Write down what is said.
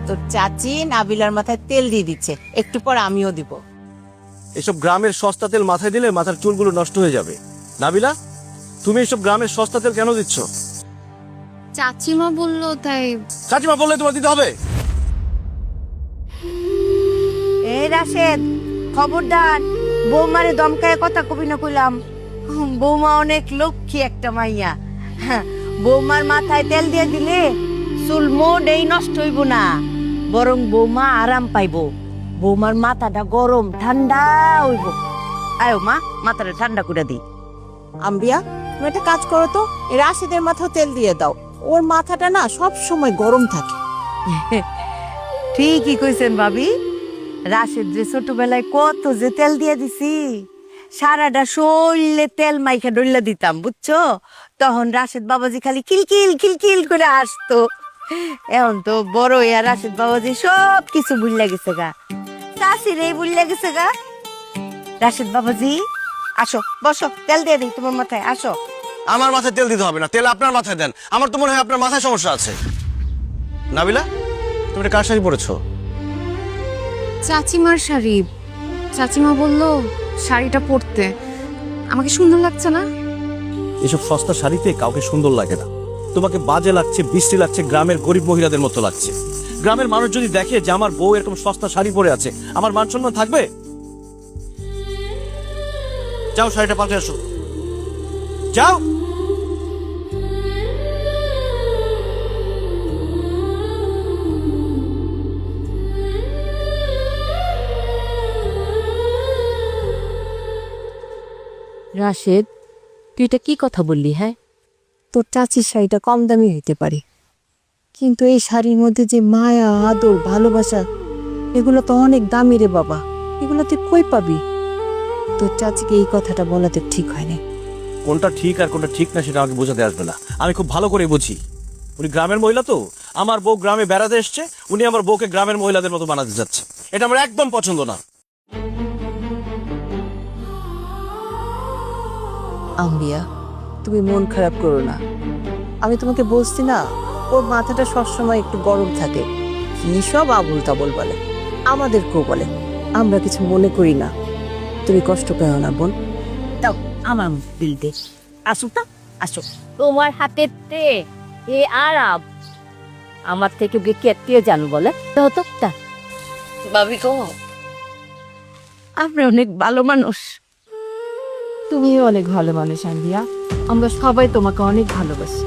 তোর চাচি নাবিলার মাথায় তেল দিয়ে দিচ্ছে, একটু পর আমিও দিব। এসব গ্রামের সস্তা তেল মাথায় দিলে মাথার চুলগুলো নষ্ট হয়ে যাবে। নাবিলা, তুমি এসব গ্রামের সস্তা তেল কেন দিচ্ছ? চাচিমা বললো তাই। চাচিমা বললে তোমার দিতে হবে? এই রাশেদ, খবরদার বৌমারে দমকায় কথা কবি না কইলাম। বৌমা অনেক লক্ষ্মী একটা মাইয়া। বৌমার মাথায় তেল দিয়ে দিলে চুল মোটেই নষ্ট হইব না, বরং বৌমা আরাম পাইব। বৌমার মাথাটা গরম ঠান্ডা হইব। আয়ো মা, মাথাটা ঠান্ডা করে দিই। আম্বিয়া, তুমি একটা কাজ করো তো, এই রাশেদের মাথাও তেল দিয়ে দাও। ওর মাথাটা না সব সময় গরম থাকে। ঠিকই কইছেন ভাবি। রাশেদ যে ছোটবেলায় কত যে তেল দিয়ে দিছি, সারাটা শরীরে তেল মাইখা ডইলা দিতাম, বুঝছো? তখন রাশেদ বাবাজি খালি কিলকিল কিলকিল করে আসতো। এখন তো বড় হইয়া রাশেদ বাবাজি সব কিছু ভুললা গেছে গা, চাষিরে ভুললা গেছে গা। রাশেদ বাবাজি আসো, বসো, তেল দিয়ে দিই তোমার মাথায়, আসো। আমার মাথায় তেল দিতে হবে না, তেল আপনার মাথায় দেন। আমার তো মনে হয় আপনার মাথায় সমস্যা আছে। নাবিলা, তুমি এটা কার শাড়ি পরেছো? চাচিমার শাড়ি। চাচিমা বললো শাড়িটা পরতে। আমাকে সুন্দর লাগছে না? এসব সস্তা শাড়িতে কাউকে সুন্দর লাগে না। তোমাকে বাজে লাগছে, বিশ্রী লাগছে, গ্রামের গরিব মহিলাদের মতো লাগছে। গ্রামের মানুষ যদি দেখে যে আমার বউ এরকম সস্তা শাড়ি পরে আছে, আমার মান সম্মান থাকবে? যাও, শাড়িটা পাল্টে আসো, যাও। রাশেদ, তুই এটা কি কথা বললি? হ্যাঁ, তোর চাচির শাড়িটা কম দামি হইতে পারে, কিন্তু এই শাড়ির মধ্যে যে মায়া, আদর, ভালোবাসা, এগুলো তো অনেক দামি রে বাবা। এগুলো তুই কই পাবি? তোর চাচিকে এই কথাটা বলাতে ঠিক হয় না। কোনটা ঠিক আর কোনটা ঠিক না সেটা আমাকে বোঝাতে আসবে না, আমি খুব ভালো করে বুঝি। উনি গ্রামের মহিলা তো, আমার বউ গ্রামে বেড়াতে এসছে, উনি আমার বউকে গ্রামের মহিলাদের মতো বানাতে যাচ্ছে। এটা আমার একদম পছন্দ না। আম্বিয়া, তুমি মন খারাপ করো না। আমি তোমাকে বলছি না, ওর মাথাটা সবসময় একটু গরম থাকে। কি সব আবুল তাবল বলে, আমাদেরকেও বলে, আমরা কিছু মনে করি না। তুমি কষ্ট পেও না বোন। দাও আমার দিল দে। আসো তো, আসো। তোমার হাতের তে এ আরাম আমার থেকে কে জানো বলে দাও তো। ভাবি গো, আপনি অনেক ভালো মানুষ। তুমিও অনেক ভালো মানুষ আম্বিয়া। আমরা সবাই তোমাকে অনেক ভালোবাসি।